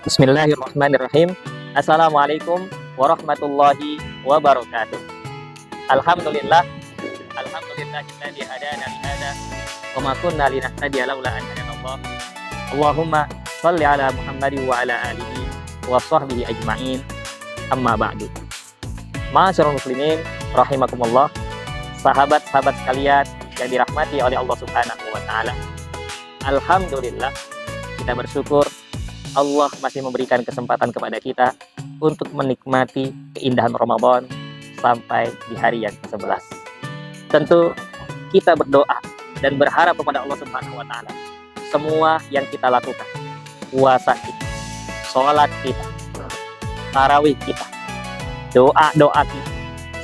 Bismillahirrahmanirrahim. Assalamualaikum warahmatullahi wabarakatuh. Alhamdulillah, alhamdulillahilladzi hadana li hada wa ma kunna linahtadiya laula an hadanallah. Allahumma shalli ala Muhammadin wa ala alihi wa sahbihi ajmain. Amma ba'du. Ma'asyiral muslimin rahimakumullah. Sahabat-sahabat sekalian yang dirahmati oleh Allah Subhanahu wa taala. Alhamdulillah, kita bersyukur Allah masih memberikan kesempatan kepada kita untuk menikmati keindahan Ramadan sampai di hari yang ke-11. Tentu kita berdoa dan berharap kepada Allah Subhanahu wa taala. Semua yang kita lakukan, puasa kita, sholat kita, tarawih kita, doa-doa kita,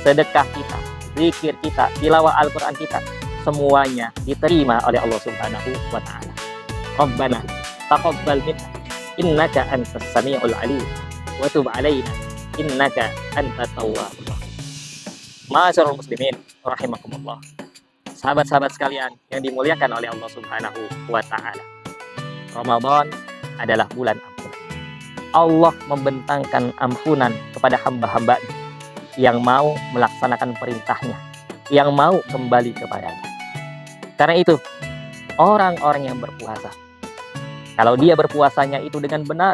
sedekah kita, zikir kita, tilawah Al-Qur'an kita, semuanya diterima oleh Allah Subhanahu wa taala. Rabbana taqabbal minna innaka antas samiul alim wa tub alaina innaka antat tawwabur rahim. Ma'asyiral muslimin rahimakumullah. Sahabat-sahabat sekalian yang dimuliakan oleh Allah Subhanahu wa taala. Ramadan adalah bulan ampunan. Allah membentangkan ampunan kepada hamba-hambanya yang mau melaksanakan perintahnya, yang mau kembali kepadanya. Karena itu, orang-orang yang berpuasa, kalau dia berpuasanya itu dengan benar,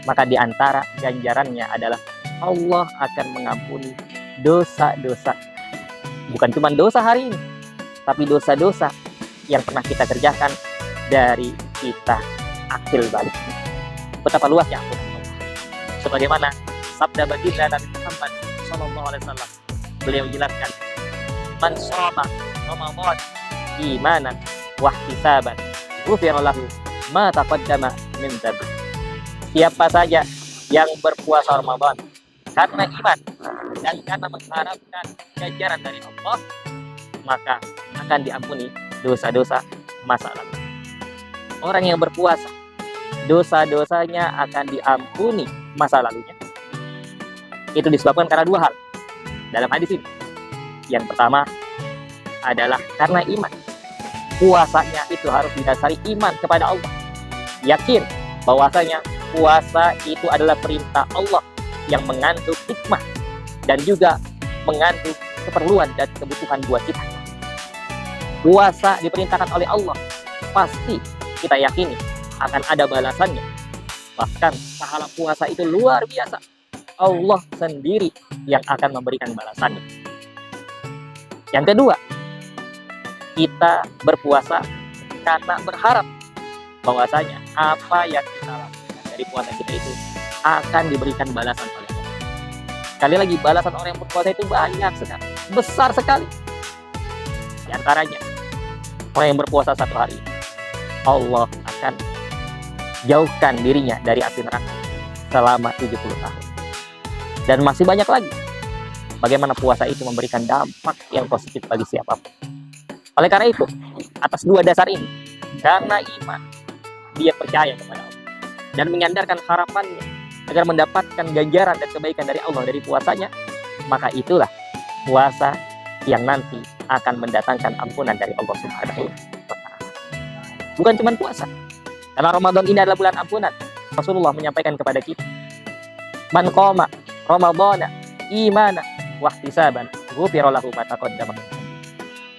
maka di antara ganjarannya adalah Allah akan mengampuni dosa-dosa. Bukan cuma dosa hari ini, tapi dosa-dosa yang pernah kita kerjakan dari kita akil balik. Betapa luasnya ampunan Allah. Sebagaimana sabda baginda Nabi Muhammad SAW, beliau menjelaskan, man shoma Ramadan imanan wahtisaban ghufira lahu ma taqaddama min dzambi. Siapa saja yang berpuasa Ramadan karena iman dan karena mengharapkan ganjaran dari Allah, maka akan diampuni dosa-dosa masa lalu. Orang yang berpuasa, dosa-dosanya akan diampuni masa lalunya. Itu disebabkan karena dua hal dalam hadis ini. Yang pertama adalah karena iman. Puasanya itu harus didasari iman kepada Allah. Yakin bahwasanya puasa itu adalah perintah Allah yang mengandung hikmah dan juga mengandung keperluan dan kebutuhan buat kita. Puasa diperintahkan oleh Allah, pasti kita yakini akan ada balasannya. Bahkan pahala puasa itu luar biasa. Allah sendiri yang akan memberikan balasannya. Yang kedua, kita berpuasa karena berharap bahwasanya apa yang kita lakukan dari puasa kita itu akan diberikan balasan oleh Allah. Sekali lagi, balasan orang yang berpuasa itu banyak sekali, besar sekali. Di antaranya, orang yang berpuasa satu hari, Allah akan jauhkan dirinya dari api neraka selama 70 tahun. Dan masih banyak lagi bagaimana puasa itu memberikan dampak yang positif bagi siapapun. Oleh karena itu, atas dua dasar ini, karena iman, dia percaya kepada Allah dan menyandarkan harapannya agar mendapatkan ganjaran dan kebaikan dari Allah dari puasanya, maka itulah puasa yang nanti akan mendatangkan ampunan dari Allah Subhanahu wa taala. Bukan cuma puasa, karena Ramadan ini adalah bulan ampunan. Rasulullah menyampaikan kepada kita, man qoma Ramadana imana wahtisaban ghufira lahu ma taqaddama.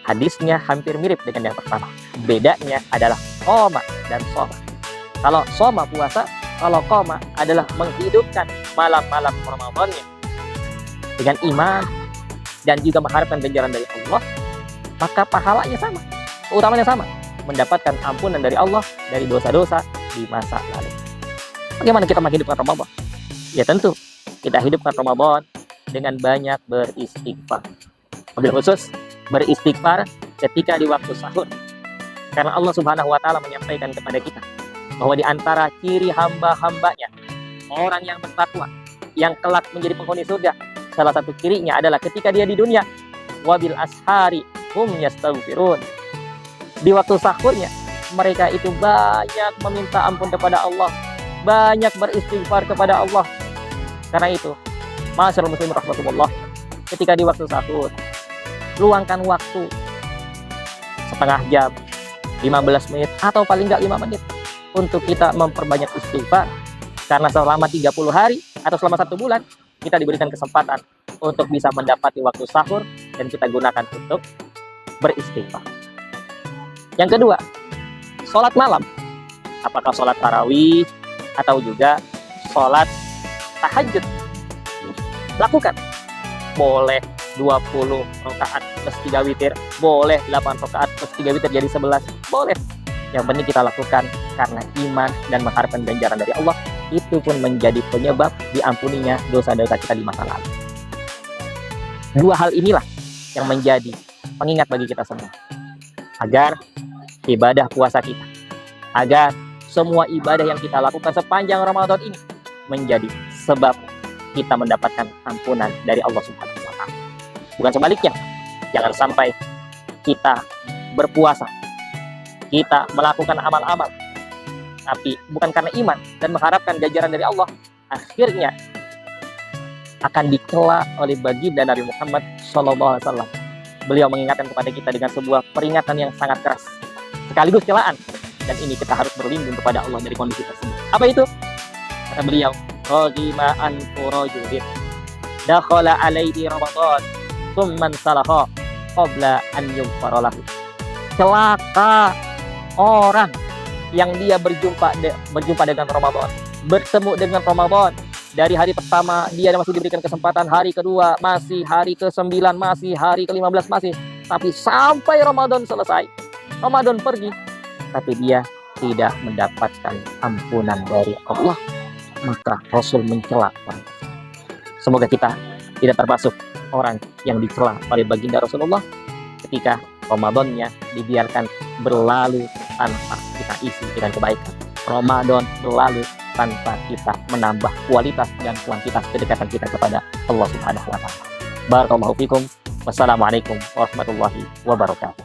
Hadisnya hampir mirip dengan yang pertama. Bedanya adalah qoma dan shoma. Kalau shoma puasa, kalau qoma adalah menghidupkan malam-malam Ramadannya dengan iman dan juga mengharapkan ganjaran dari Allah, maka pahalanya sama, utamanya sama, mendapatkan ampunan dari Allah dari dosa-dosa di masa lalu. Bagaimana kita menghidupkan Ramadan? Ya tentu kita hidupkan Ramadan dengan banyak beristighfar. Wabil khusus beristighfar ketika di waktu sahur. Karena Allah Subhanahu wa taala menyampaikan kepada kita bahwa di antara ciri hamba-hambanya, orang yang bertakwa, yang kelak menjadi penghuni surga, salah satu cirinya adalah ketika dia di dunia, wabil ashari hum yastaghfirun. Di waktu sahurnya, mereka itu banyak meminta ampun kepada Allah, banyak beristighfar kepada Allah. Karena itu, ma'asyiral muslimin rahmatullah, ketika di waktu sahur, luangkan waktu setengah jam, 15 menit, atau paling nggak 5 menit untuk kita memperbanyak istighfar Karena selama 30 hari atau selama 1 bulan, kita diberikan kesempatan untuk bisa mendapati waktu sahur dan kita gunakan untuk beristighfar. Yang kedua, sholat malam. Apakah sholat tarawih atau juga sholat tahajud? Lakukan. Boleh 20 rakaat plus 3 witir, boleh 8 rakaat plus 3 witir jadi 11, boleh. Yang penting kita lakukan karena iman dan mengharapkan ganjaran dari Allah. Itu pun menjadi penyebab diampuninya dosa-dosa kita di masa lalu. Dua hal inilah yang menjadi pengingat bagi kita semua, agar ibadah puasa kita, agar semua ibadah yang kita lakukan sepanjang Ramadan ini menjadi sebab kita mendapatkan ampunan dari Allah Subhanahu wa Ta'ala. Bukan sebaliknya. Jangan sampai kita berpuasa, kita melakukan amal-amal, tapi bukan karena iman dan mengharapkan ganjaran dari Allah, akhirnya akan dicela oleh baginda Nabi Muhammad SAW. Beliau mengingatkan kepada kita dengan sebuah peringatan yang sangat keras, sekaligus celaan. Dan ini kita harus berlindung kepada Allah dari kondisi tersebut. Apa itu? Kata beliau, "Ragima an furajulin dakhala alaihi Ramadan tsumman salaha qabla an yughfara lahu." Celaka orang yang dia berjumpa dengan Ramadan, bertemu dengan Ramadan. Dari hari pertama dia masih diberikan kesempatan, hari kedua masih, hari ke-9 masih, hari ke-15 masih, tapi sampai Ramadan selesai, Ramadan pergi, tapi dia tidak mendapatkan ampunan dari Allah. Maka Rasul mencela orang. Semoga kita tidak termasuk orang yang dicela oleh baginda Rasulullah ketika Ramadannya dibiarkan berlalu tanpa kita isi dengan kebaikan. Ramadan berlalu tanpa kita menambah kualitas dan kuantitas kedekatan kita kepada Allah Subhanahu wa Ta'ala. Barakallahu fikum. Wassalamualaikum warahmatullahi wabarakatuh.